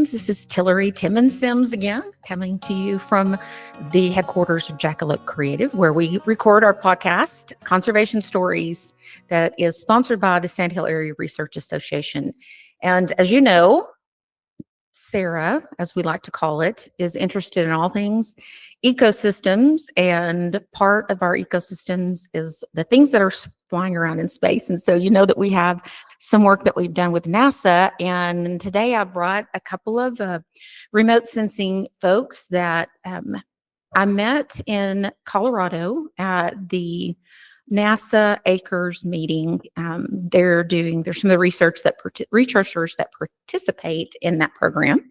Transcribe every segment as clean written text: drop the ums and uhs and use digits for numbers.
friends. This is Tillery Timmons-Sims again, coming to you from the headquarters of Jackalope Creative, where we record our podcast, Conservation Stories, that is sponsored by the Sand Hill Area Research Association. And as you know, Sarah, as we like to call it, is interested in all things ecosystems, and part of our ecosystems is the things that are flying around in space. And so you know that we have some work that we've done with NASA, and today I brought a couple of remote sensing folks that I met in Colorado at the NASA Acres meeting. There's some of the researchers that participate in that program.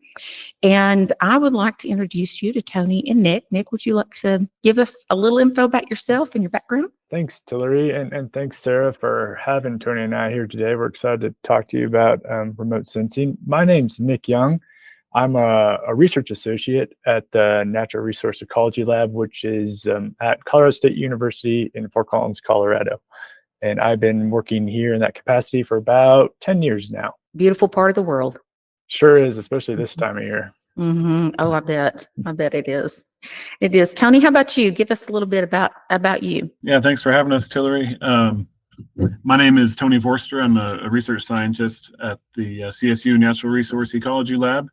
And I would like to introduce you to Tony and Nick. Nick, would you like to give us a little info about yourself and your background? Thanks, Tillery, and thanks, Sarah, for having Tony and I here today. We're excited to talk to you about remote sensing. My name's Nick Young. I'm a research associate at the Natural Resource Ecology Lab, which is at Colorado State University in Fort Collins, Colorado. And I've been working here in that capacity for about 10 years now. Beautiful part of the world. Sure is, especially this time of year. Oh, I bet it is. It is. Tony, how about you? Give us a little bit about you. Yeah, thanks for having us, Tillery. My name is Tony Vorster. I'm a research scientist at the CSU Natural Resource Ecology Lab.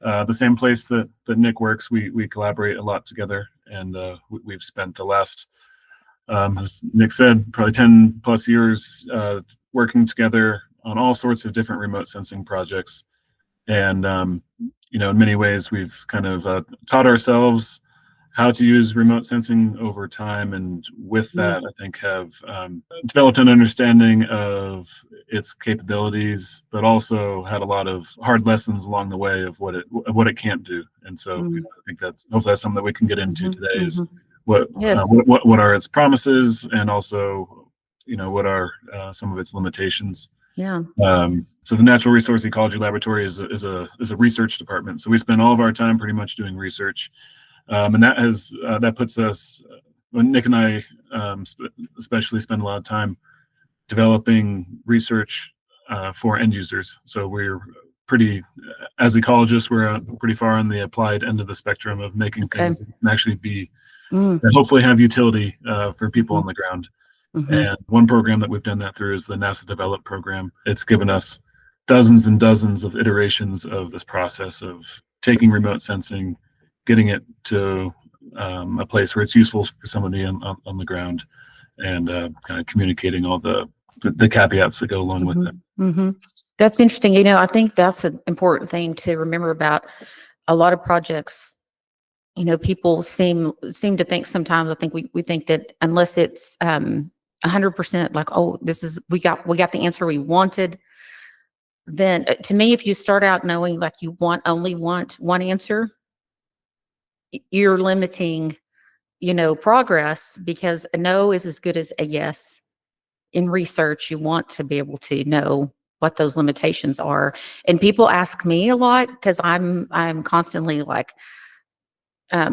The same place that Nick works. We collaborate a lot together, and we've spent the last, as Nick said, probably 10 plus years working together on all sorts of different remote sensing projects. And in many ways, we've kind of taught ourselves how to use remote sensing over time, and with that, I think have developed an understanding of its capabilities, but also had a lot of hard lessons along the way of what it can't do. And so I think hopefully that's something that we can get into today. Is what are its promises, and also what are some of its limitations. Yeah. So the Natural Resource Ecology Laboratory is a research department. So we spend all of our time pretty much doing research. And that puts us, Nick and I especially spend a lot of time developing research for end users. So we're as ecologists, we're pretty far on the applied end of the spectrum of making things that can actually be, that hopefully have utility for people on the ground. And one program that we've done that through is the NASA Develop program. It's given us dozens and dozens of iterations of this process of taking remote sensing, getting it to a place where it's useful for somebody on the ground, and kind of communicating all the caveats that go along with it. That's interesting. I think that's an important thing to remember about a lot of projects. People seem to think sometimes, I think we think that unless it's 100% like, oh, we got the answer we wanted, then to me, if you start out knowing like you only want one answer, you're limiting, progress, because a no is as good as a yes. In research, you want to be able to know what those limitations are. And people ask me a lot, because I'm constantly like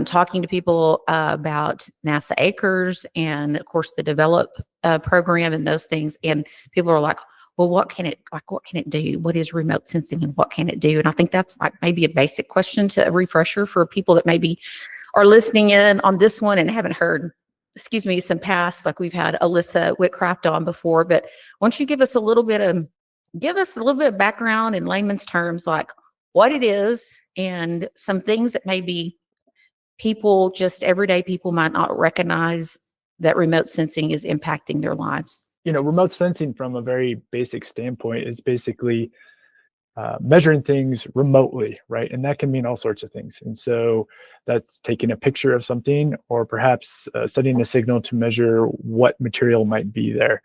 talking to people about NASA Acres, and of course the Develop program and those things. And people are like, well, what can it do? What is remote sensing, and what can it do? And I think that's like maybe a basic question, to a refresher for people that maybe are listening in on this one and haven't heard, some past, like we've had Alyssa Whitcraft on before. But once you give us a little bit of background in layman's terms, like what it is, and some things that maybe everyday people might not recognize that remote sensing is impacting their lives. Remote sensing from a very basic standpoint is basically measuring things remotely, right? And that can mean all sorts of things. And so that's taking a picture of something, or perhaps setting a signal to measure what material might be there.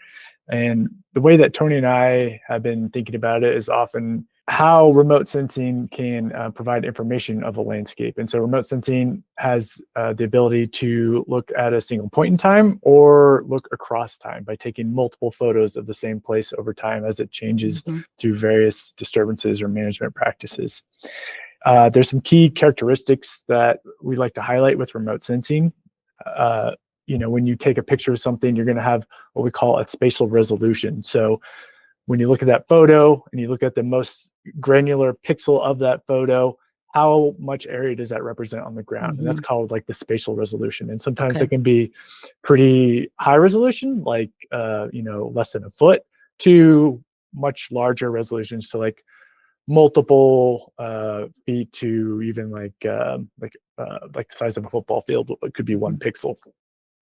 And the way that Tony and I have been thinking about it is often how remote sensing can provide information of a landscape. And so remote sensing has the ability to look at a single point in time, or look across time by taking multiple photos of the same place over time as it changes through various disturbances or management practices. There's some key characteristics that we like to highlight with remote sensing. When you take a picture of something, you're going to have what we call a spatial resolution. So when you look at that photo and you look at the most granular pixel of that photo, how much area does that represent on the ground? And that's called like the spatial resolution. And sometimes it can be pretty high resolution, like less than a foot, to much larger resolutions, to like multiple feet, to even like the size of a football field. It could be 1 pixel.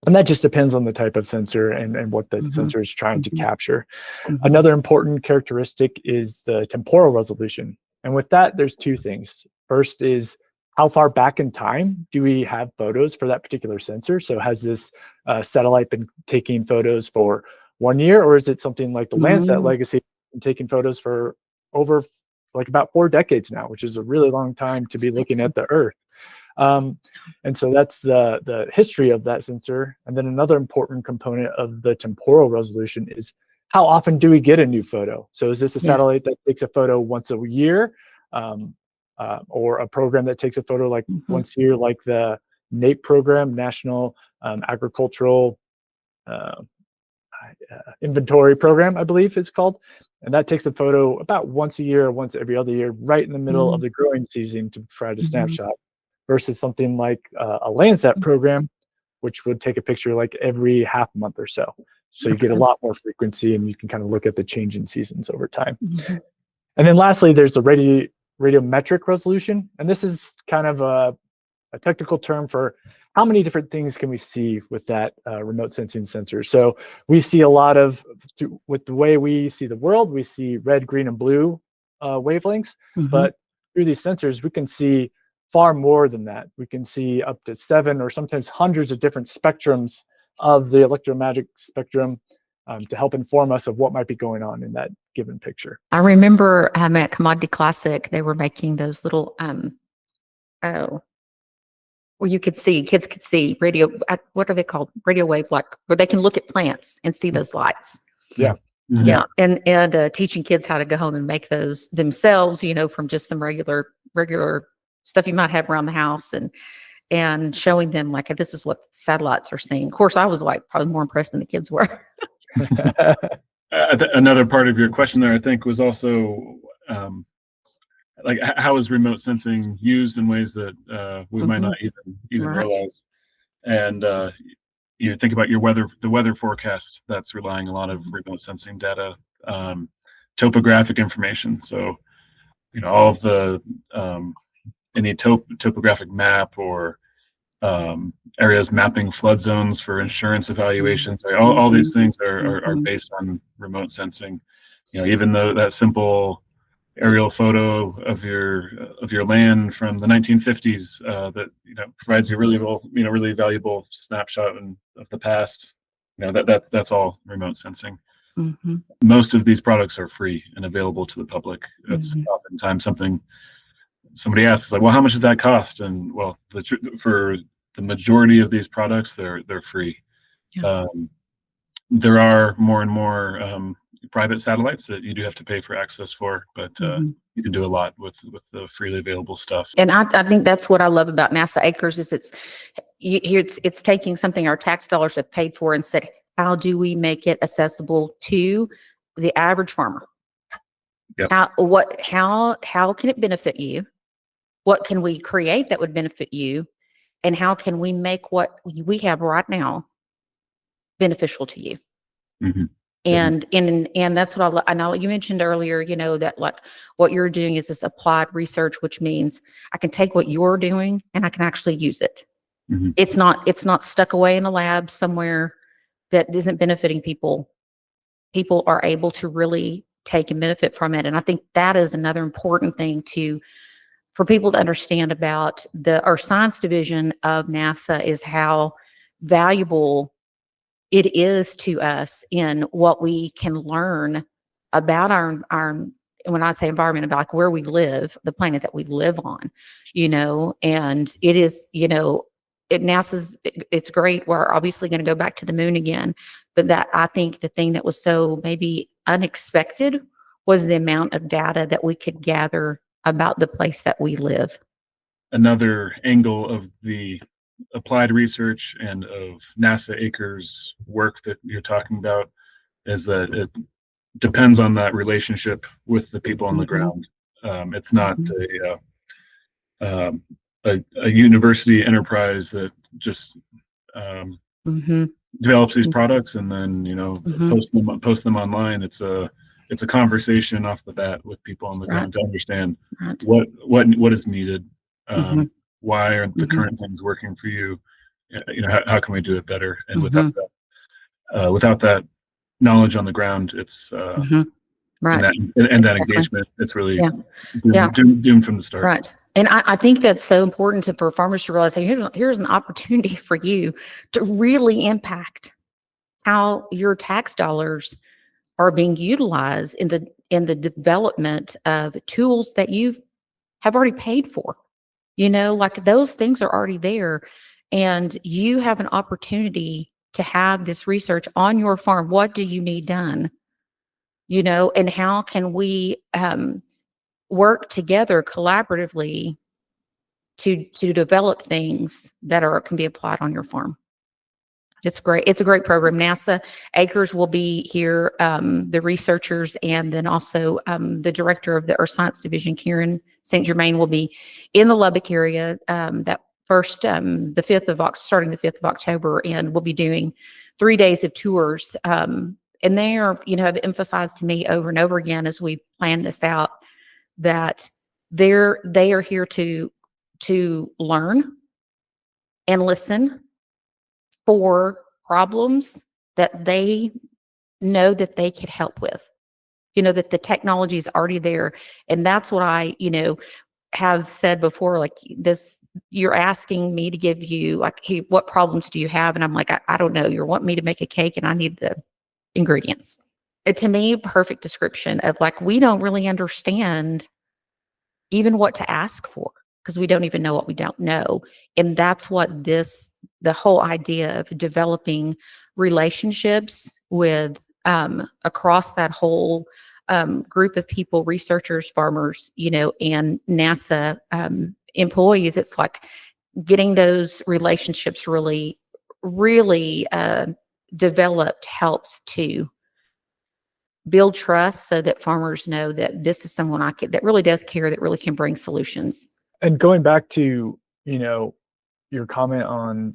And that just depends on the type of sensor and what the sensor is trying to capture. Another important characteristic is the temporal resolution. And with that, there's 2 things. First is, how far back in time do we have photos for that particular sensor? So has this satellite been taking photos for 1 year, or is it something like the Landsat legacy, taking photos for over like about 4 decades now, which is a really long time to be looking at the Earth. And so that's the history of that sensor. And then another important component of the temporal resolution is, how often do we get a new photo? So is this a satellite that takes a photo once a year, or a program that takes a photo like once a year, like the NAPE program, National Agricultural Inventory Program, I believe it's called. And that takes a photo about once a year or once every other year, right in the middle of the growing season, to provide a snapshot, versus something like a Landsat program, which would take a picture like every half month or so. So you get a lot more frequency, and you can kind of look at the change in seasons over time. And then lastly, there's the radiometric resolution. And this is kind of a technical term for how many different things can we see with that remote sensing sensor. So we see a lot of, with the way we see the world, we see red, green, and blue wavelengths. But through these sensors, we can see far more than that. We can see up to 7 or sometimes hundreds of different spectrums of the electromagnetic spectrum to help inform us of what might be going on in that given picture. I remember at Commodity Classic, they were making those little, where you could see, kids could see radio, what are they called? Radio wave, like, where they can look at plants and see those lights. Yeah. Yeah. And teaching kids how to go home and make those themselves, from just some regular stuff you might have around the house, and showing them like, this is what satellites are seeing. Of course, I was like probably more impressed than the kids were. Another part of your question there, I think, was also like, how is remote sensing used in ways that we might not even realize? And you think about the weather forecast that's relying a lot of remote sensing data, topographic information. So all of the any topographic map, or areas mapping flood zones for insurance evaluations. All these things are based on remote sensing. Even though that simple aerial photo of your land from the 1950s that provides you really valuable snapshot of the past, that's all remote sensing. Most of these products are free and available to the public. That's oftentimes something somebody asks, like, well, how much does that cost? And well, for the majority of these products, they're free. There are more and more private satellites that you do have to pay for access for, but you can do a lot with the freely available stuff. And I think that's what I love about NASA Acres is it's taking something our tax dollars have paid for and said, how do we make it accessible to the average farmer? How can it benefit you? What can we create that would benefit you? And how can we make what we have right now beneficial to you? And that's what I know you mentioned earlier, that like what you're doing is this applied research, which means I can take what you're doing and I can actually use it. It's not stuck away in a lab somewhere that isn't benefiting people. People are able to really take and benefit from it. And I think that is another important thing for people to understand about our science division of NASA, is how valuable it is to us in what we can learn about our when I say environment, about like where we live, the planet that we live on, and it is, it's great. We're obviously going to go back to the moon again, but that, I think the thing that was so maybe unexpected was the amount of data that we could gather about the place that we live. Another angle of the applied research and of NASA Acres work that you're talking about is that depends on that relationship with the people on the Mhm. ground. It's not Mhm. a university enterprise that just Mhm. develops these products and then Mhm. post them online. It's a conversation off the bat with people on the ground Right. to understand Right. what is needed. Mhm. Why aren't the Mhm. current things working for you? How can we do it better? And Mhm. without that knowledge on the ground, it's Mhm. and Right. that Exactly. engagement, it's really Yeah. Yeah. doomed from the start. Right. And I think that's so important for farmers to realize, hey, here's an opportunity for you to really impact how your tax dollars are being utilized in the development of tools that you have already paid for. Like those things are already there, and you have an opportunity to have this research on your farm. What do you need done? And how can we work together collaboratively to develop things that can be applied on your farm. It's great. It's a great program. NASA Acres will be here, the researchers, and then also the director of the Earth Science Division, Karen St. Germain, will be in the Lubbock area that first, starting the 5th of October, and we'll be doing 3 days of tours. And they have emphasized to me over and over again as we plan this out that they are here to learn and listen for problems that they know that they could help with. That the technology is already there. And that's what I, have said before, like this, you're asking me to give you like, hey, what problems do you have? And I'm like, I don't know. You're wanting me to make a cake and I need the ingredients. To me, perfect description of like, we don't really understand even what to ask for because we don't even know what we don't know. And that's what the whole idea of developing relationships with across that whole group of people, researchers, farmers, and NASA employees. It's like getting those relationships really, really developed helps to build trust so that farmers know that this is someone that really does care, that really can bring solutions. And going back to, your comment on,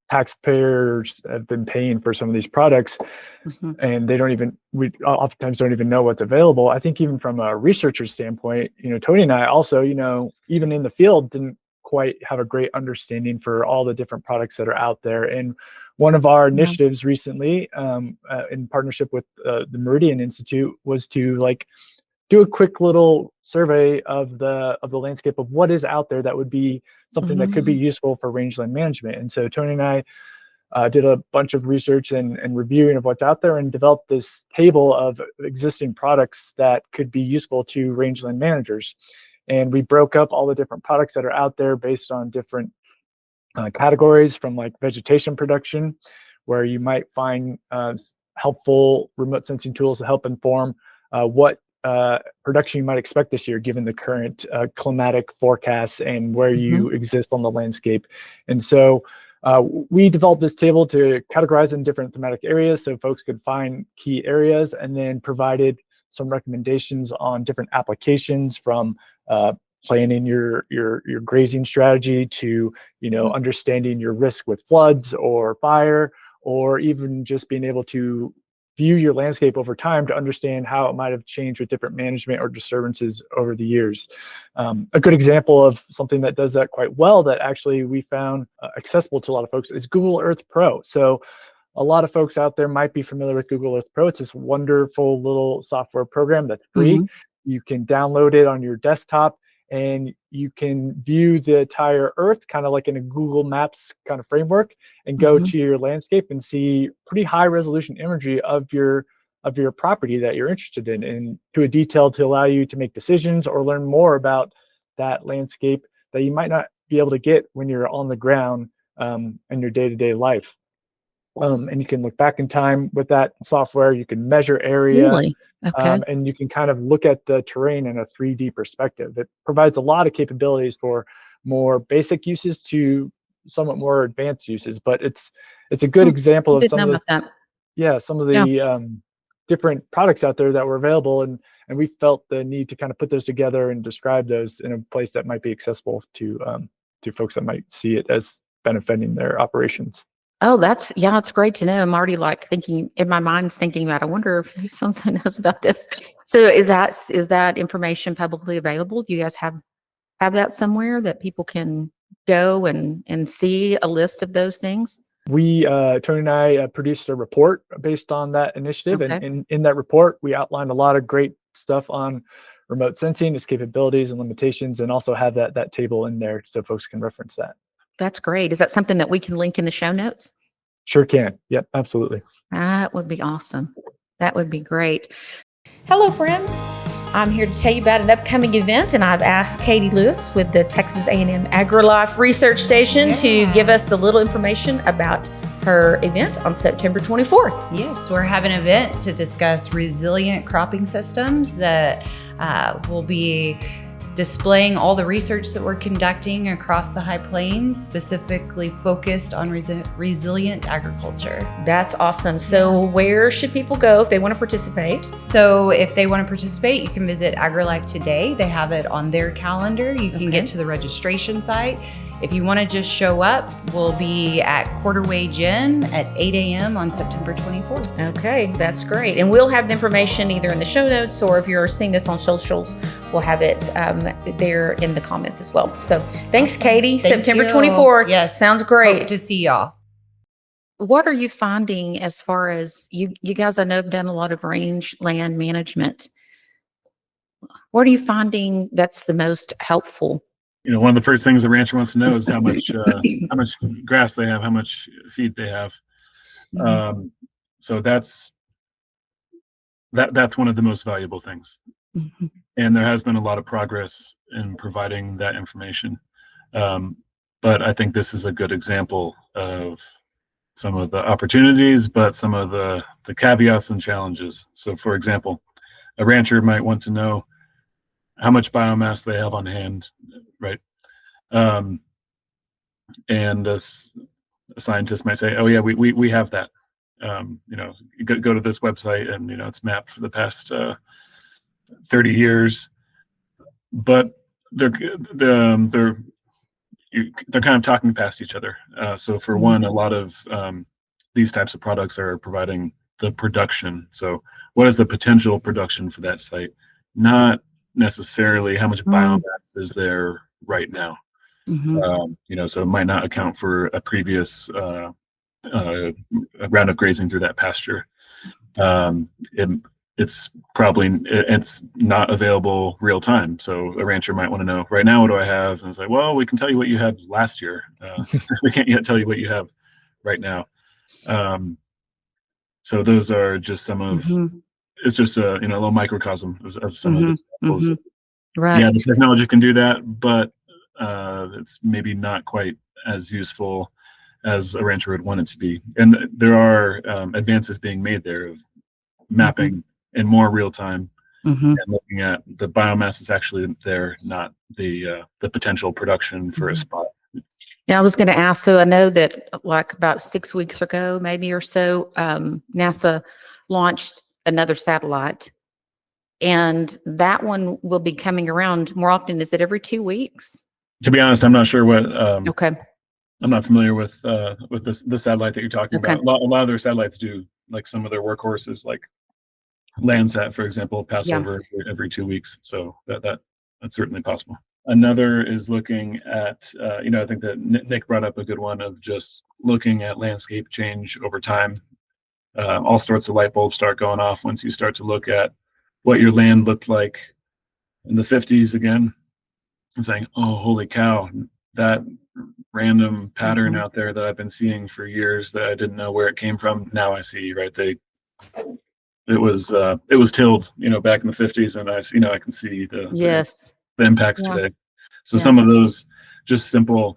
taxpayers have been paying for some of these products Mhm. and we oftentimes don't even know what's available. I think even from a researcher standpoint, Tony and I also, even in the field, didn't quite have a great understanding for all the different products that are out there. And one of our Yeah. initiatives recently, in partnership with the Meridian Institute, was to do a quick little survey of the landscape of what is out there that would be something that could be Mhm. useful for rangeland management. And so Tony and I did a bunch of research and reviewing of what's out there and developed this table of existing products that could be useful to rangeland managers. And we broke up all the different products that are out there based on different categories, from like vegetation production, where you might find helpful remote sensing tools to help inform what production you might expect this year, given the current climatic forecasts and where you Mhm. exist on the landscape. And so we developed this table to categorize in different thematic areas so folks could find key areas, and then provided some recommendations on different applications, from planning your grazing strategy to Mhm. understanding your risk with floods or fire, or even just being able to view your landscape over time to understand how it might have changed with different management or disturbances over the years. A good example of something that does that quite well, that actually we found accessible to a lot of folks, is Google Earth Pro. So a lot of folks out there might be familiar with Google Earth Pro. It's this wonderful little software program that's free. Mhm. You can download it on your desktop, and you can view the entire Earth kind of like in a Google Maps kind of framework, and go Mhm. to your landscape and see pretty high resolution imagery of your property that you're interested in, and to a detail to allow you to make decisions or learn more about that landscape that you might not be able to get when you're on the ground in your day-to-day life. And you can look back in time with that software. You can measure area, Really? Okay. and you can kind of look at the terrain in a 3D perspective. It provides a lot of capabilities for more basic uses to somewhat more advanced uses, but it's a good Hmm. example I of didn't some know of about that. some of Yeah. the different products out there that were available, and we felt the need to kind of put those together and describe those in a place that might be accessible to folks that might see it as benefiting their operations. Oh, it's great to know. I'm already like thinking in my mind's thinking about, I wonder if someone knows about this. So is that information publicly available? Do you guys have that somewhere that people can go and see a list of those things? We, Tony and I, produced a report based on that initiative. Okay. And in that report, we outlined a lot of great stuff on remote sensing, its capabilities and limitations, and also have that table in there so folks can reference that. That's great. Is that something that we can link in the show notes? Sure can. Yep, absolutely. That would be awesome. That would be great. Hello, friends. I'm here to tell you about an upcoming event, and I've asked Katie Lewis with the Texas A&M AgriLife Research Station to give us a little information about her event on September 24th. Yes, we're having an event to discuss resilient cropping systems that will be displaying all the research that we're conducting across the High Plains, specifically focused on resilient agriculture. That's awesome. So where should people go if they want to participate? So if they want to participate, you can visit AgriLife today. They have it on their calendar. You can get to the registration site. If you want to just show up, we'll be at Quarterway Gin at 8 a.m. on September 24th. Okay, that's great. And we'll have the information either in the show notes, or if you're seeing this on socials, we'll have it there in the comments as well. So thanks, Katie. Thank September you. 24th. Yes. Sounds great. Hope to see y'all. What are you finding as far as you guys, I know, have done a lot of rangeland management. What are you finding that's the most helpful? One of the first things the rancher wants to know is how much grass they have, how much feed they have. So that's one of the most valuable things. Mm-hmm. And there has been a lot of progress in providing that information. But I think this is a good example of some of the opportunities, but some of the caveats and challenges. So for example, a rancher might want to know how much biomass they have on hand, right? And a scientist might say, oh yeah, we have that. You go to this website and, it's mapped for the past 30 years, but they're kind of talking past each other. So for one, a lot of these types of products are providing the production. So what is the potential production for that site? Not necessarily how much biomass is there right now. So it might not account for a previous round of grazing through that pasture. It's not available real time. So a rancher might want to know, right now, what do I have? And it's like, well, we can tell you what you had last year. We can't yet tell you what you have right now. So those are just some of, it's just a little microcosm of some of the examples. Right. Yeah, the technology can do that, but it's maybe not quite as useful as a rancher would want it to be. And there are advances being made there of mapping in more real time and looking at the biomass is actually there, not the potential production for a spot. Yeah, I was going to ask, so I know that like about 6 weeks ago, maybe or so, NASA launched another satellite, and that one will be coming around more often. Is it every 2 weeks? To be honest, I'm not sure what. Okay. I'm not familiar with the satellite that you're talking about. A lot of their satellites do, like some of their workhorses, like Landsat, for example, pass over every 2 weeks. So that's certainly possible. Another is looking at, I think that Nick brought up a good one of just looking at landscape change over time. All sorts of light bulbs start going off once you start to look at what your land looked like in the 50s again, and saying, oh, holy cow, that random pattern out there that I've been seeing for years that I didn't know where it came from. Now I see, right? It was tilled, back in the 50s, and I can see the impacts today. So some of those just simple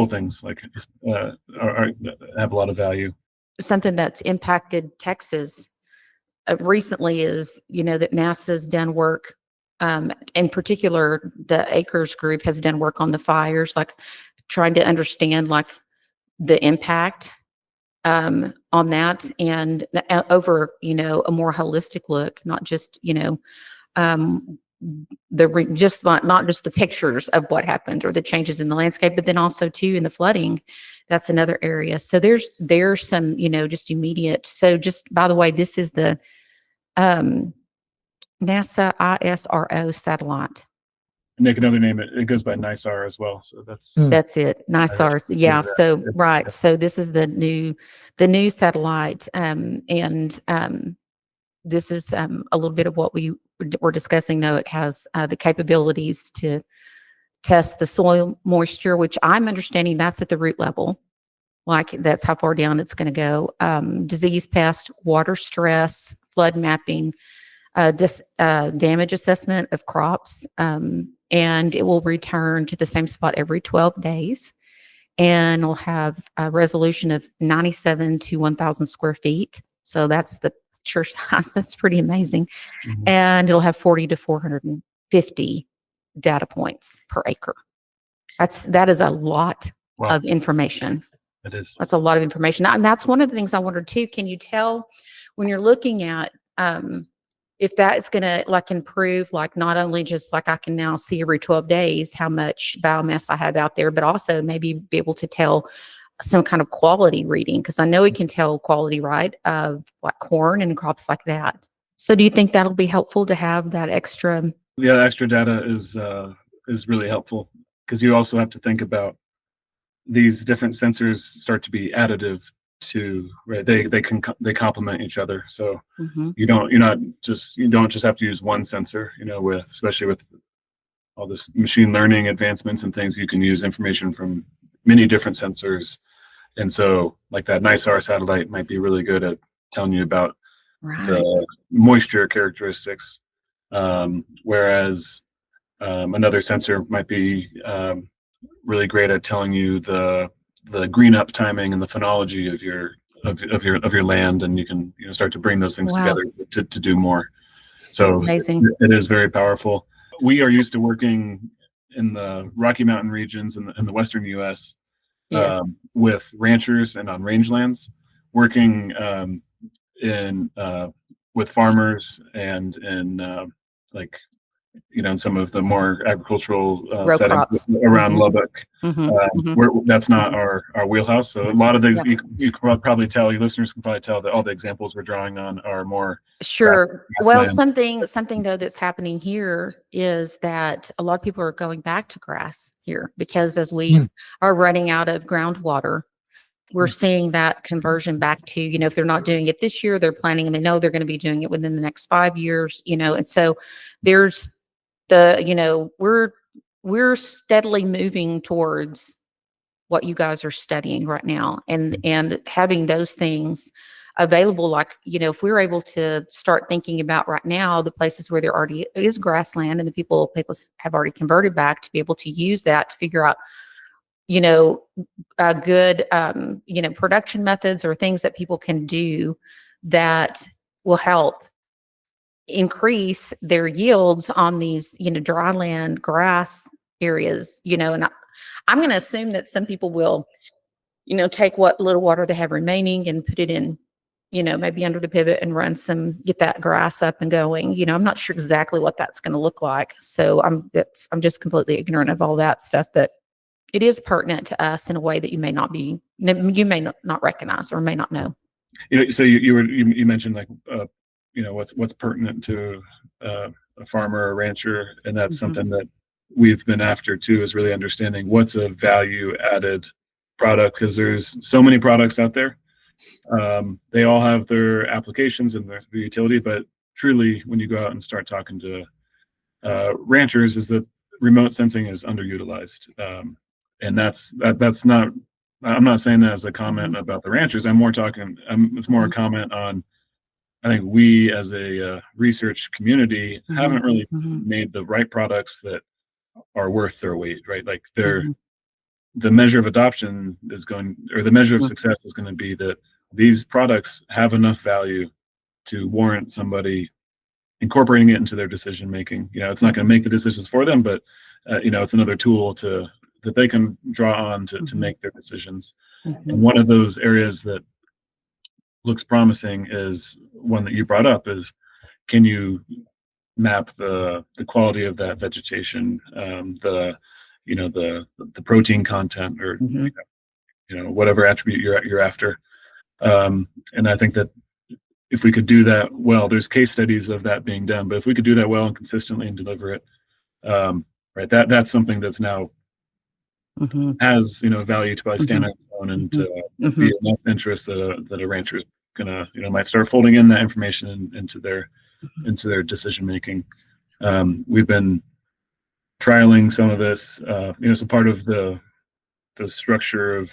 things like have a lot of value. Something that's impacted Texas recently is, that NASA's done work. In particular, the Acres group has done work on the fires, like trying to understand like the impact on that, and over, a more holistic look, not just, just not just the pictures of what happened or the changes in the landscape, but then also too in the flooding. That's another area. So there's some, just immediate. So just by the way, this is the NASA ISRO satellite. Nick, another name, it goes by NISAR as well. So that's it. NISAR. Yeah. So right. So this is the new satellite, and this is a little bit of what we were discussing. Though it has the capabilities to test the soil moisture, which I'm understanding that's at the root level. Like that's how far down it's going to go. Disease, pest, water stress, flood mapping, damage assessment of crops, and it will return to the same spot every 12 days. And it'll have a resolution of 97 to 1,000 square feet. So that's the picture size. That's pretty amazing. Mm-hmm. And it'll have 40 to 450 data points per acre. That is a lot of information. It is. That's a lot of information. And that's one of the things I wondered too. Can you tell when you're looking at if that is going to improve, not only just I can now see every 12 days how much biomass I have out there, but also maybe be able to tell some kind of quality reading, because I know we can tell quality, right, of corn and crops like that. So do you think that'll be helpful to have that extra? Yeah, extra data is really helpful, because you also have to think about these different sensors start to be additive to, right? They complement each other. So you don't just have to use one sensor, especially with all this machine learning advancements and things, you can use information from many different sensors. And so that NISAR satellite might be really good at telling you about the moisture characteristics, whereas another sensor might be really great at telling you the green up timing and the phenology of your land, and you can start to bring those things together to do more. So that's amazing. It is very powerful. We are used to working in the Rocky Mountain regions in the western U.S. With ranchers and on rangelands, working with farmers and in in some of the more agricultural settings around Lubbock. That's not our wheelhouse. So a lot of these, you can probably tell, your listeners can probably tell that all the examples we're drawing on are more. Sure. Well, something though that's happening here is that a lot of people are going back to grass here, because as we are running out of groundwater, we're seeing that conversion back to, if they're not doing it this year, they're planning and they know they're going to be doing it within the next 5 years, and so there's we're steadily moving towards what you guys are studying right now, and having those things available, if we're able to start thinking about right now the places where there already is grassland and the people have already converted back, to be able to use that to figure out good production methods or things that people can do that will help increase their yields on these dry land grass areas, and I'm going to assume that some people will take what little water they have remaining and put it in maybe under the pivot and get that grass up and going. I'm not sure exactly what that's going to look like, so I'm just completely ignorant of all that stuff, but it is pertinent to us in a way that you may not recognize or may not know. So you mentioned what's pertinent to a farmer or a rancher, and that's something that we've been after too, is really understanding what's a value added product, because there's so many products out there. They all have their applications and their utility, but truly when you go out and start talking to ranchers, is that remote sensing is underutilized. And that's not, I'm not saying that as a comment about the ranchers. I'm more talking, it's more a comment on, I think we as a research community haven't really made the right products that are worth their weight, right? The measure of adoption is going, or the measure of success is going to be that these products have enough value to warrant somebody incorporating it into their decision making. It's not going to make the decisions for them, but it's another tool that they can draw on to make their decisions. And one of those areas that looks promising is one that you brought up, is can you map the quality of that vegetation, the protein content, or Mhm. whatever attribute you're after. And I think that if we could do that well, there's case studies of that being done, but if we could do that well and consistently and deliver it, right, that's something that's now Mhm. has value to probably stand on its own, and to Mhm. be enough interest that a rancher is gonna might start folding in that information into their decision making. We've been trialing some of this, so part of the structure of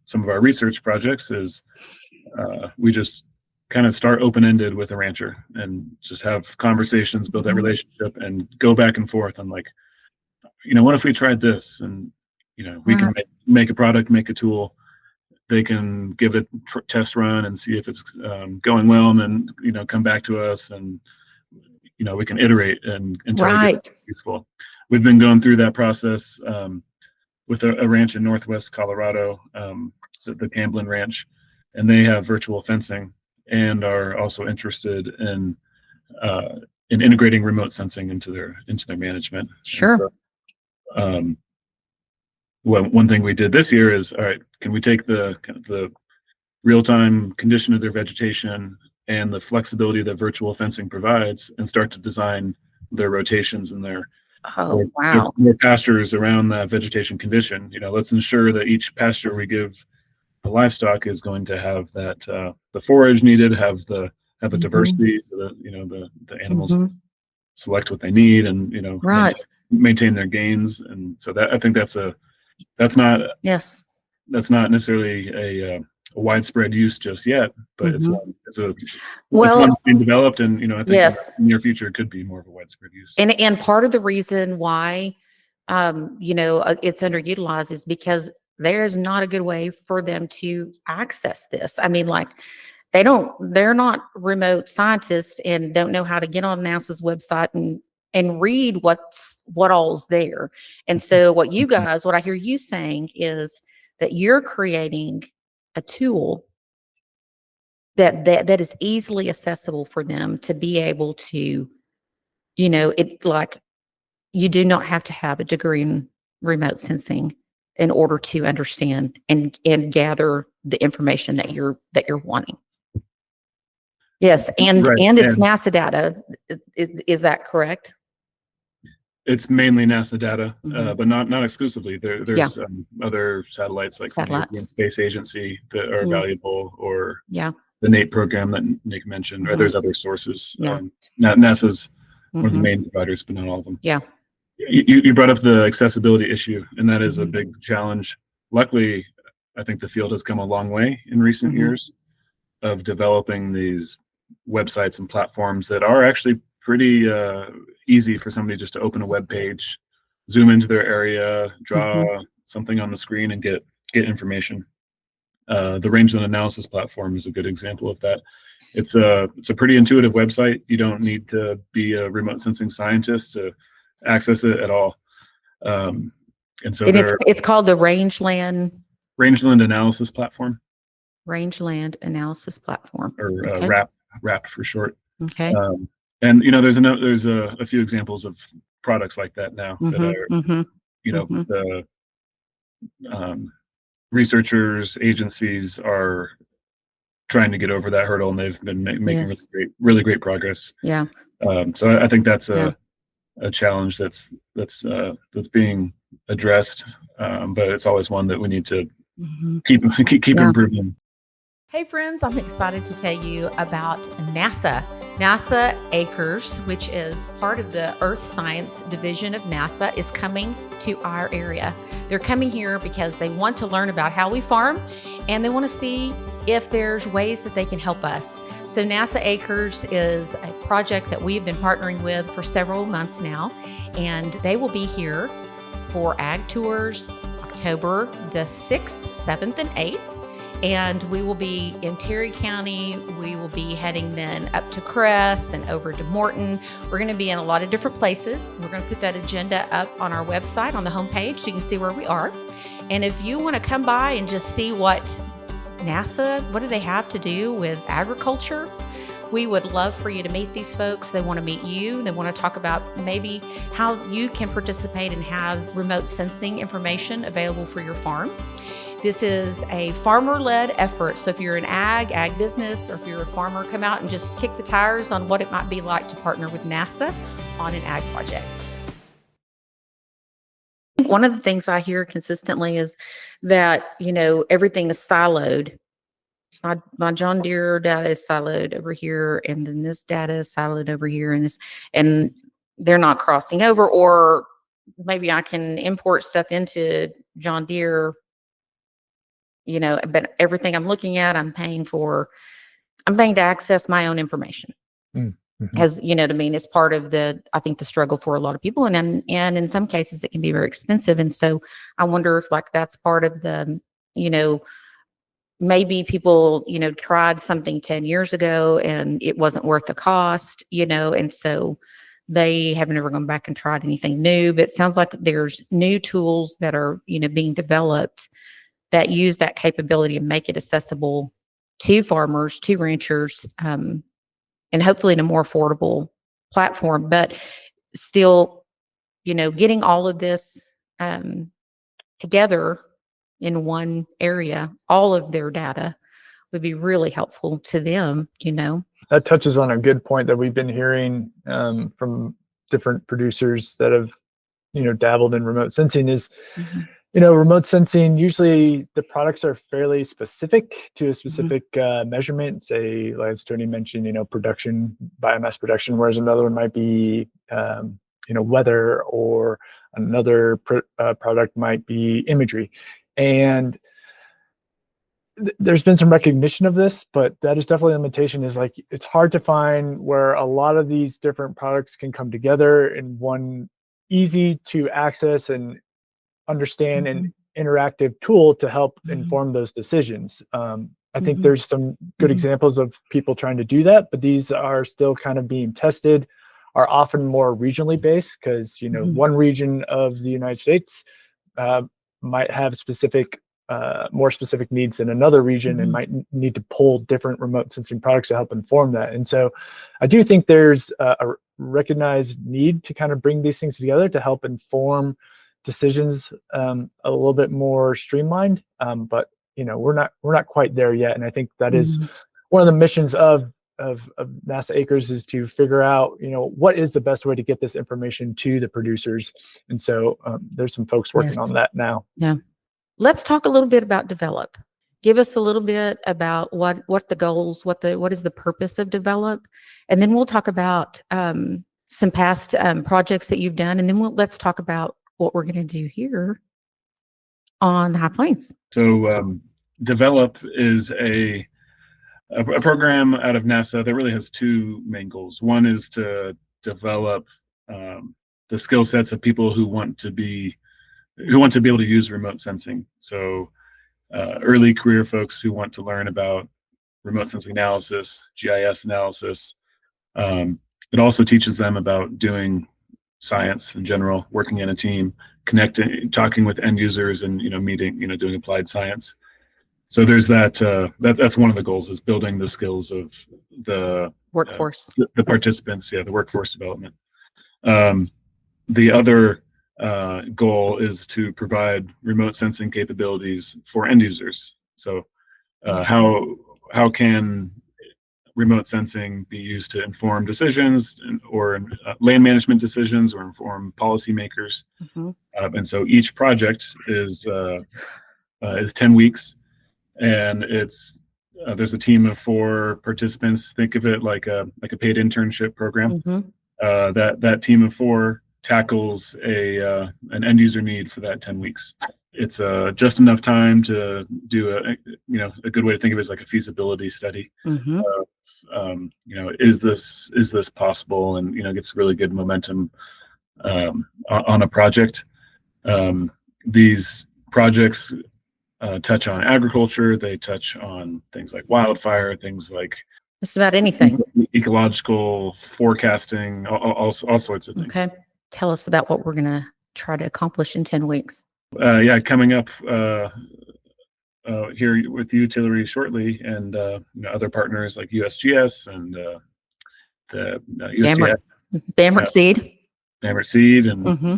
some of our research projects is we just kind of start open-ended with a rancher and just have conversations, build that relationship, and go back and forth on, like, what if we tried this? And we can Right. make a product, make a tool. They can give it a test run and see if it's going well, and then come back to us, and we can iterate until it Right. gets useful. We've been going through that process with a ranch in Northwest Colorado, the Camblin Ranch, and they have virtual fencing and are also interested in integrating remote sensing into their management. Sure. And so, one thing we did this year is, all right, can we take the real-time condition of their vegetation and the flexibility that virtual fencing provides, and start to design their rotations and their Oh, wow. their pastures around that vegetation condition. Let's ensure that each pasture we give the livestock is going to have that the forage needed, have the Mhm. diversity, so that the animals Mhm. select what they need, and Right. maintain their gains. And so that, I think that's not Yes. necessarily a widespread use just yet, but it's Mhm. one Well, that's being developed, and I think yes. in the near future it could be more of a widespread use. And part of the reason why, it's underutilized is because there's not a good way for them to access this. I mean, like, they're not remote scientists and don't know how to get on NASA's website and read what all's there. And so what I hear you saying is that you're creating a tool that is easily accessible for them to be able to, it, like, you do not have to have a degree in remote sensing in order to understand and gather the information that you're wanting. Yes, and Right, it's and NASA data. Is that correct? it's mainly NASA data, Mhm. but not exclusively. There's other satellites like the European Satellites. Space Agency that are Yeah. valuable, or Yeah. the NATE program that Nick mentioned, or Mhm. there's other sources. Yeah. NASA's one of the Mhm. main providers, but not all of them. Yeah. You brought up the accessibility issue, and that is a Mhm. big challenge. Luckily, I think the field has come a long way in recent Mhm. years of developing these websites and platforms that are actually pretty easy for somebody just to open a web page, zoom into their area, draw Mhm. something on the screen, and get information. The Rangeland Analysis Platform is a good example of that. It's a pretty intuitive website. You don't need to be a remote sensing scientist to access it at all. And so And they're it's called the Rangeland Analysis Platform, Rangeland Analysis Platform. or Okay. RAP for short. Okay. And there's a few examples of products like that now that Mhm. are Mhm. Mhm. the researchers, agencies are trying to get over that hurdle, and they've been making Yes. really great progress. Yeah. So I think that's Yeah. a challenge that's being addressed, but it's always one that we need to Mhm. keep Yeah. improving. Hey friends, I'm excited to tell you about NASA. NASA Acres, which is part of the Earth Science Division of NASA, is coming to our area. They're coming here because they want to learn about how we farm, and they want to see if there's ways that they can help us. So NASA Acres is a project that we've been partnering with for several months now, and they will be here for ag tours October the 6th, 7th, and 8th. And we will be in Terry County. We will be heading then up to Crest and over to Morton. We're going to be in a lot of different places. We're going to put that agenda up on our website on the homepage so you can see where we are. And if you want to come by and just see what NASA, what do they have to do with agriculture? We would love for you to meet these folks. They want to meet you. They want to talk about maybe how you can participate and have remote sensing information available for your farm. This is a farmer-led effort. So if you're an ag business, or if you're a farmer, come out and just kick the tires on what it might be like to partner with NASA on an ag project. One of the things I hear consistently is that, everything is siloed. My John Deere data is siloed over here, and then this data is siloed over here, and they're not crossing over. Or maybe I can import stuff into John Deere, but everything I'm looking at, I'm paying to access my own information. Mm-hmm. As you know what I mean, it's part of I think the struggle for a lot of people, and in some cases it can be very expensive. And so I wonder if that's part of the, maybe people, tried something 10 years ago and it wasn't worth the cost, and so they have never gone back and tried anything new. But it sounds like there's new tools that are, being developed that use that capability and make it accessible to farmers, to ranchers, and hopefully in a more affordable platform. But still, getting all of this together in one area, all of their data, would be really helpful to them. That touches on a good point that we've been hearing from different producers that have, dabbled in remote sensing is, remote sensing, usually the products are fairly specific to a specific measurement. Say, like as Tony mentioned, production, biomass production, whereas another one might be, weather, or another product might be imagery. And there's been some recognition of this, but that is definitely a limitation. Is it's hard to find where a lot of these different products can come together in one easy to access and understand and interactive tool to help inform those decisions. I think there's some good examples of people trying to do that, but these are still kind of being tested, are often more regionally based, because one region of the United States might have more specific needs than another region, and might need to pull different remote sensing products to help inform that. And so I do think there's a recognized need to kind of bring these things together to help inform decisions a little bit more streamlined. But we're not quite there yet. And I think that is one of the missions of NASA Acres, is to figure out, what is the best way to get this information to the producers. And so there's some folks working on that now. Yeah. Let's talk a little bit about develop. Give us a little bit about what the goals, what is the purpose of develop, and then we'll talk about some past projects that you've done, and then let's talk about what we're going to do here on the High Plains. So develop is a program out of NASA that really has two main goals. One is to develop the skill sets of people who want to be able to use remote sensing. So early career folks who want to learn about remote sensing analysis, GIS analysis. It also teaches them about doing science in general, working in a team, connecting, talking with end users, and meeting, doing applied science. So there's that's one of the goals, is building the skills of the workforce, the participants, the workforce development. The other goal is to provide remote sensing capabilities for end users. So how can remote sensing be used to inform decisions, or land management decisions, or inform policymakers? And so each project is 10 weeks, and there's a team of 4 participants. Think of it like a paid internship program. That team of 4 tackles an end user need for that 10 weeks. It's just enough time to do a good way to think of it is like a feasibility study. Is this possible? And gets really good momentum on a project. These projects touch on agriculture. They touch on things like wildfire, things like just about anything, ecological forecasting, all sorts of things. Okay. Tell us about what we're going to try to accomplish in 10 weeks. Coming up here with you, Tillery, shortly, and other partners like USGS and the USDA, Bamert seed. Bamert Seed, and Hmm.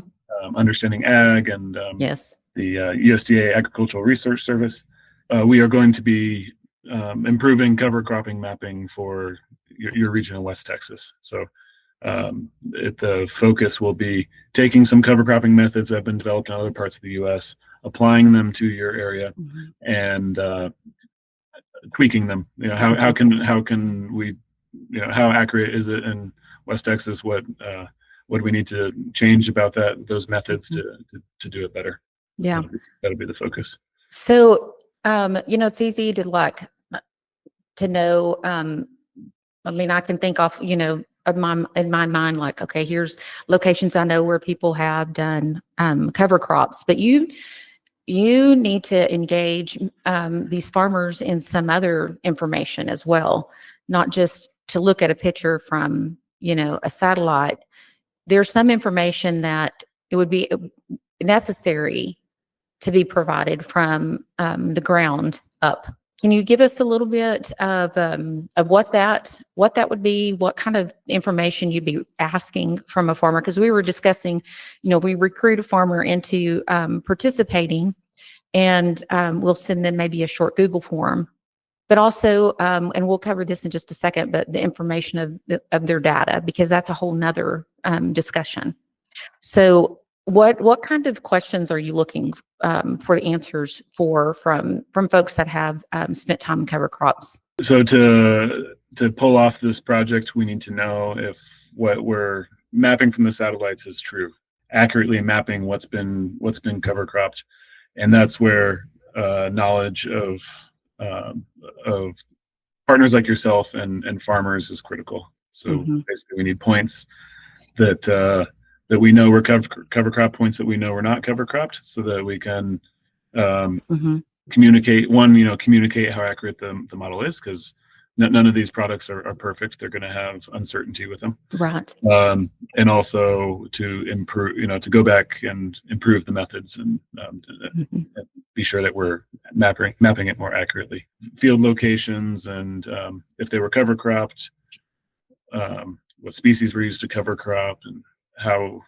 Understanding Ag, and Yes. the USDA Agricultural Research Service. We are going to be improving cover cropping mapping for your region in West Texas. So the focus will be taking some cover cropping methods that have been developed in other parts of the U.S., applying them to your area, and tweaking them. How can we, how accurate is it in West Texas? What do we need to change about those methods to do it better? Yeah. That'll be the focus. So, it's easy to know, I mean, I can think off, in my mind, like, okay, here's locations I know where people have done cover crops, but you need to engage these farmers in some other information as well, not just to look at a picture from, a satellite. There's some information that it would be necessary to be provided from the ground up. Can you give us a little bit of what that would be? What kind of information you'd be asking from a farmer? Because we were discussing, we recruit a farmer into participating, and we'll send them maybe a short Google form, but also, and we'll cover this in just a second, but the information of their data, because that's a whole nother discussion. So what kind of questions are you looking for answers from folks that have spent time in cover crops? So to pull off this project, we need to know if what we're mapping from the satellites is true, accurately mapping what's been cover cropped, and that's where knowledge of partners like yourself and farmers is critical. So basically, we need points that we know we're cover crop, points that we know we're not cover cropped, so that we can communicate how accurate the model is, because none of these products are perfect. They're going to have uncertainty with them, right? And also to improve, to go back and improve the methods and be sure that we're mapping it more accurately. Field locations, and if they were cover cropped, what species were used to cover crop, and how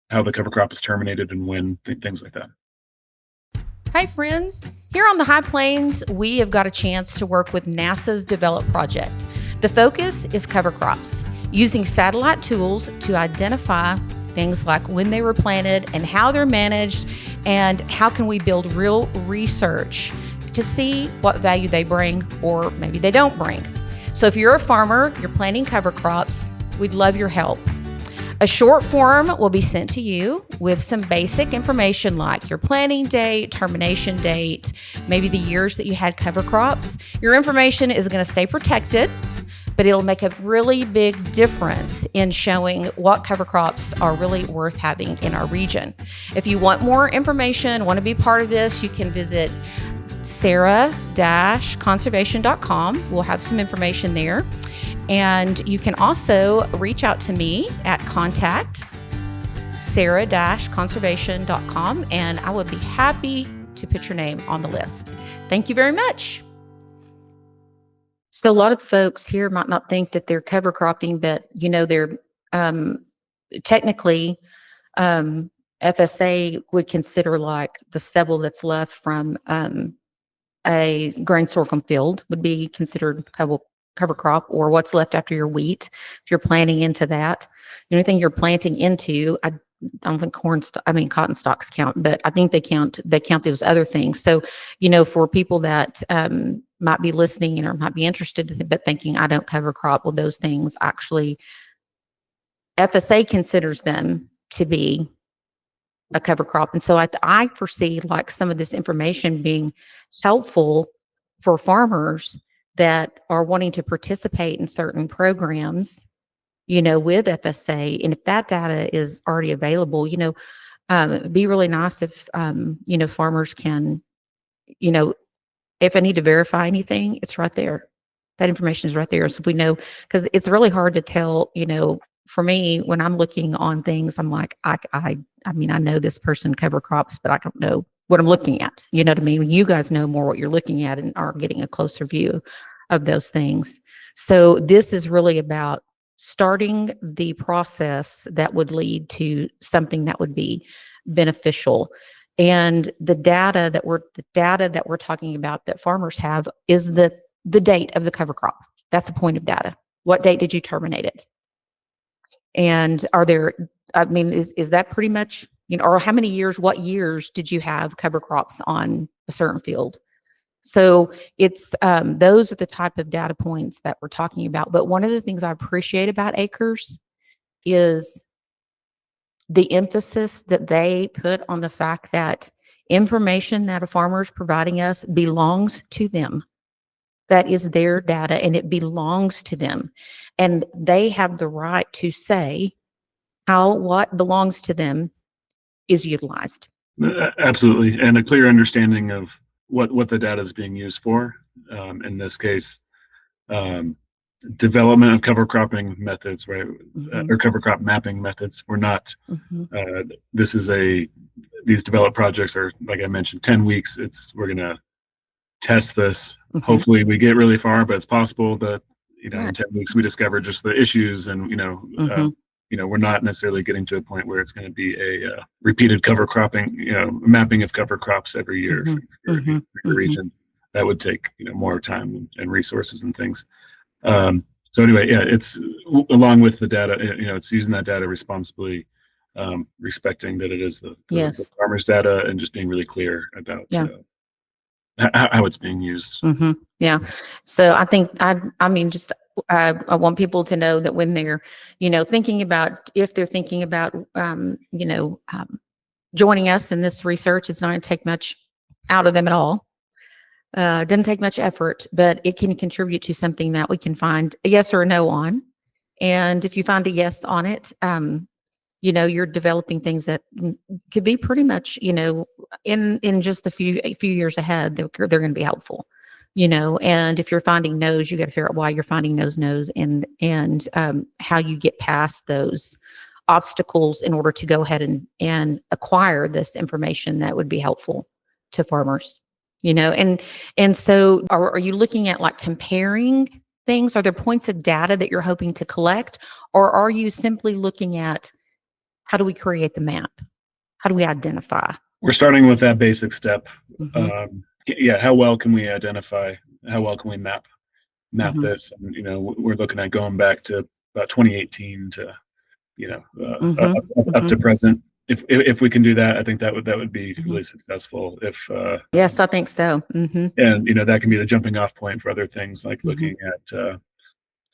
how the cover crop is terminated and when, things like that. Hi friends, here on the High Plains, we have got a chance to work with NASA's Develop project. The focus is cover crops, using satellite tools to identify things like when they were planted and how they're managed, and how can we build real research to see what value they bring, or maybe they don't bring. So if you're a farmer, you're planting cover crops, we'd love your help. A short form will be sent to you with some basic information like your planting date, termination date, maybe the years that you had cover crops. Your information is going to stay protected, but it'll make a really big difference in showing what cover crops are really worth having in our region. If you want more information, want to be part of this, you can visit sarah-conservation.com. We'll have some information there. And you can also reach out to me at contact@sarah-conservation.com, and I would be happy to put your name on the list. Thank you very much. So a lot of folks here might not think that they're cover cropping, but they're technically FSA would consider like the stubble that's left from a grain sorghum field would be considered cover crop, or what's left after your wheat, if you're planting into that. Anything you're planting into, I don't think cotton stalks count, but I think they count those other things. So, for people that might be listening or might be interested, but thinking I don't cover crop, well, those things actually, FSA considers them to be a cover crop. And so I foresee like some of this information being helpful for farmers that are wanting to participate in certain programs, with FSA. And if that data is already available, it'd be really nice if, farmers can, if I need to verify anything, it's right there. That information is right there. So we know, because it's really hard to tell, for me, when I'm looking on things, I'm like, I know this person cover crops, but I don't know what I'm looking at. You know what I mean? You guys know more what you're looking at and are getting a closer view of those things. So this is really about starting the process that would lead to something that would be beneficial. And the data that we're talking about that farmers have is the date of the cover crop. That's the point of data. What date did you terminate it? And are there, I mean, is that pretty much, you know, or how many years, what years did you have cover crops on a certain field? So it's, those are the type of data points that we're talking about. But one of the things I appreciate about Acres is the emphasis that they put on the fact that information that a farmer is providing us belongs to them. That is their data and it belongs to them. And they have the right to say how what belongs to them is utilized. Absolutely. And a clear understanding of what the data is being used for. In this case, development of cover cropping methods, right? Or cover crop mapping methods. We're not, these developed projects are, like I mentioned, 10 weeks. We're going to test this. Hopefully we get really far, but it's possible that, you know, in 10 weeks we discover just the issues and, you know, we're not necessarily getting to a point where it's going to be a repeated cover cropping, you know, mapping of cover crops every year for the region. That would take, you know, more time and resources and things. So anyway, yeah, it's along with the data, you know, it's using that data responsibly, respecting that it is the farmer's data and just being really clear about how it's being used. Yeah. So I think, I mean, just, I want people to know that when they're, you know, thinking about, if they're thinking about, you know, joining us in this research, it's not going to take much out of them at all. It doesn't take much effort, but it can contribute to something that we can find a yes or a no on. And if you find a yes on it, you know, you're developing things that could be pretty much, you know, in just a few years ahead, they're going to be helpful, you know. And if you're finding no's, you got to figure out why you're finding those no's and how you get past those obstacles in order to go ahead and acquire this information that would be helpful to farmers, you know. And so are you looking at like comparing things? Are there points of data that you're hoping to collect, or are you simply looking at how do we create the map? How do we identify? We're starting with that basic step. Yeah, how well can we identify? How well can we map this? And, you know, we're looking at going back to about 2018 to, you know, up to present. If we can do that, I think that would be really successful. Yes, I think so. And, you know, that can be the jumping off point for other things like looking at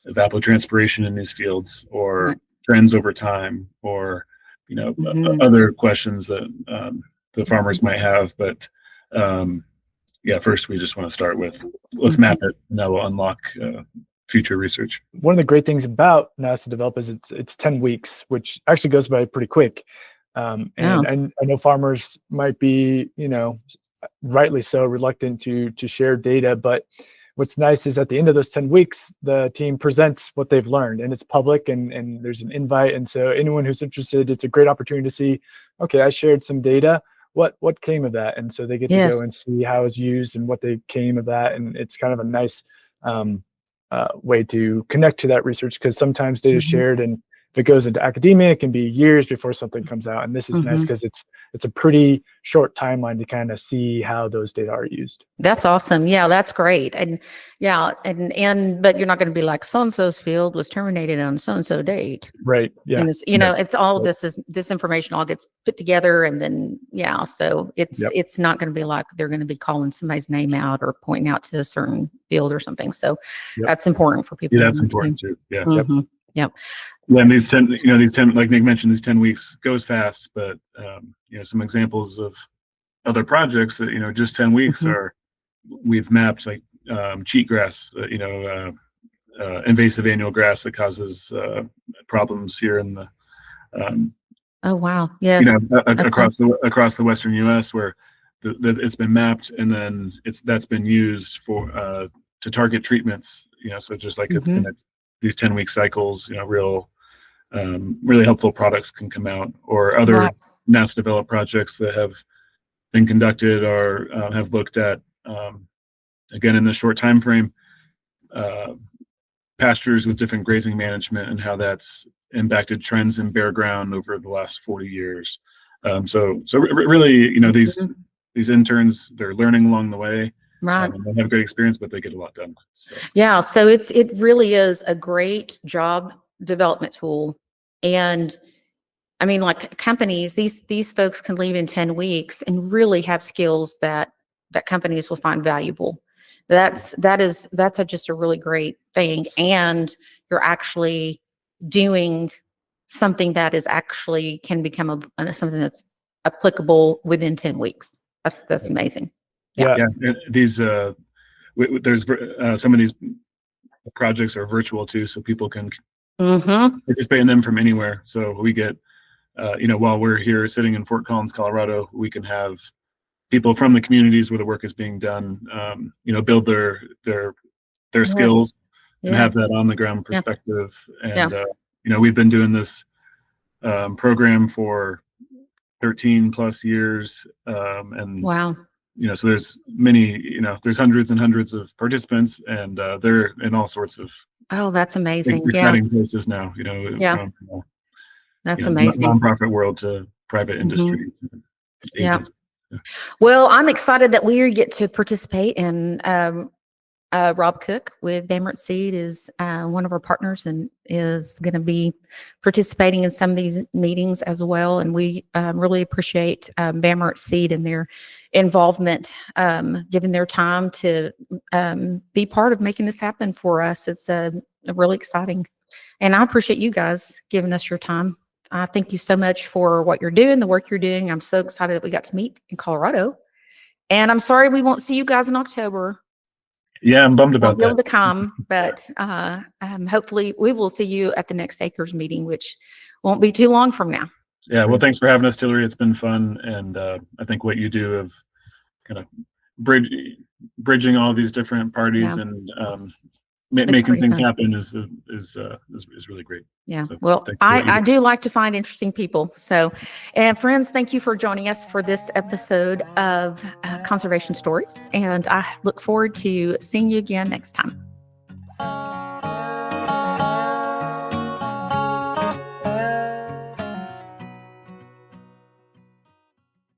evapotranspiration in these fields or trends over time, or, you know, other questions that the farmers might have. But yeah, first we just want to start with, let's map it, and that will unlock future research. One of the great things about NASA Develop is it's 10 weeks, which actually goes by pretty quick. And I know farmers might be, you know, rightly so, reluctant to share data, but what's nice is at the end of those 10 weeks, the team presents what they've learned, and it's public, and there's an invite. And so anyone who's interested, it's a great opportunity to see, okay, I shared some data. What came of that? And so they get to go and see how it's used and what they came of that. And it's kind of a nice way to connect to that research, because sometimes data is shared, and if it goes into academia, it can be years before something comes out. And this is nice because it's a pretty short timeline to kind of see how those data are used. That's awesome. Yeah, that's great. And yeah, but you're not going to be like, so-and-so's field was terminated on so-and-so date. Right. Yeah. And this, you know, it's all this information all gets put together, and then so it's not going to be like they're going to be calling somebody's name out or pointing out to a certain field or something. So that's important for people. Yeah, that's important too. Yeah. Yep. When these 10, like Nick mentioned, these 10 weeks goes fast, but you know, some examples of other projects that, you know, just 10 weeks are, we've mapped like cheatgrass, you know, invasive annual grass that causes problems here in the oh wow, yes, you know, across the Western U.S., where it's been mapped, and then that's been used for to target treatments, you know. So just like in these 10-week cycles, you know, really helpful products can come out, or other NASA developed projects that have been conducted or have looked at, again, in the short time frame, pastures with different grazing management and how that's impacted trends in bare ground over the last 40 years. Really, you know, these interns, they're learning along the way. Right. They have great experience, but they get a lot done. So. Yeah. So it really is a great job development tool. And I mean, like companies, these folks can leave in 10 weeks and really have skills that companies will find valuable. That's just a really great thing. And you're actually doing something that is actually can become something that's applicable within 10 weeks. That's amazing. Yeah. These there's some of these projects are virtual too, so people can participate in them from anywhere. So we get, you know, while we're here sitting in Fort Collins, Colorado, we can have people from the communities where the work is being done, you know, build their skills and have that on the ground perspective. And you know, we've been doing this program for 13 plus years, and wow. You know, so there's many, you know, there's hundreds and hundreds of participants, and they're in all sorts of that's amazing. exciting places now. You know, from, that's you know, amazing. nonprofit world to private industry. Agencies. Well, I'm excited that we get to participate in. Rob Cook with Bamert Seed is one of our partners and is going to be participating in some of these meetings as well. And we really appreciate Bamert Seed and their involvement, giving their time to be part of making this happen for us. It's really exciting. And I appreciate you guys giving us your time. I thank you so much for what you're doing, the work you're doing. I'm so excited that we got to meet in Colorado. And I'm sorry we won't see you guys in October. Yeah, I'm bummed about Won't be able that. to come, but hopefully we will see you at the next Acres meeting, which won't be too long from now. Yeah, well, thanks for having us, Tillery. It's been fun, and I think what you do of kind of bridging all these different parties and making things happen is really great. Yeah. So well, I do like to find interesting people. So, and friends, thank you for joining us for this episode of Conservation Stories. And I look forward to seeing you again next time.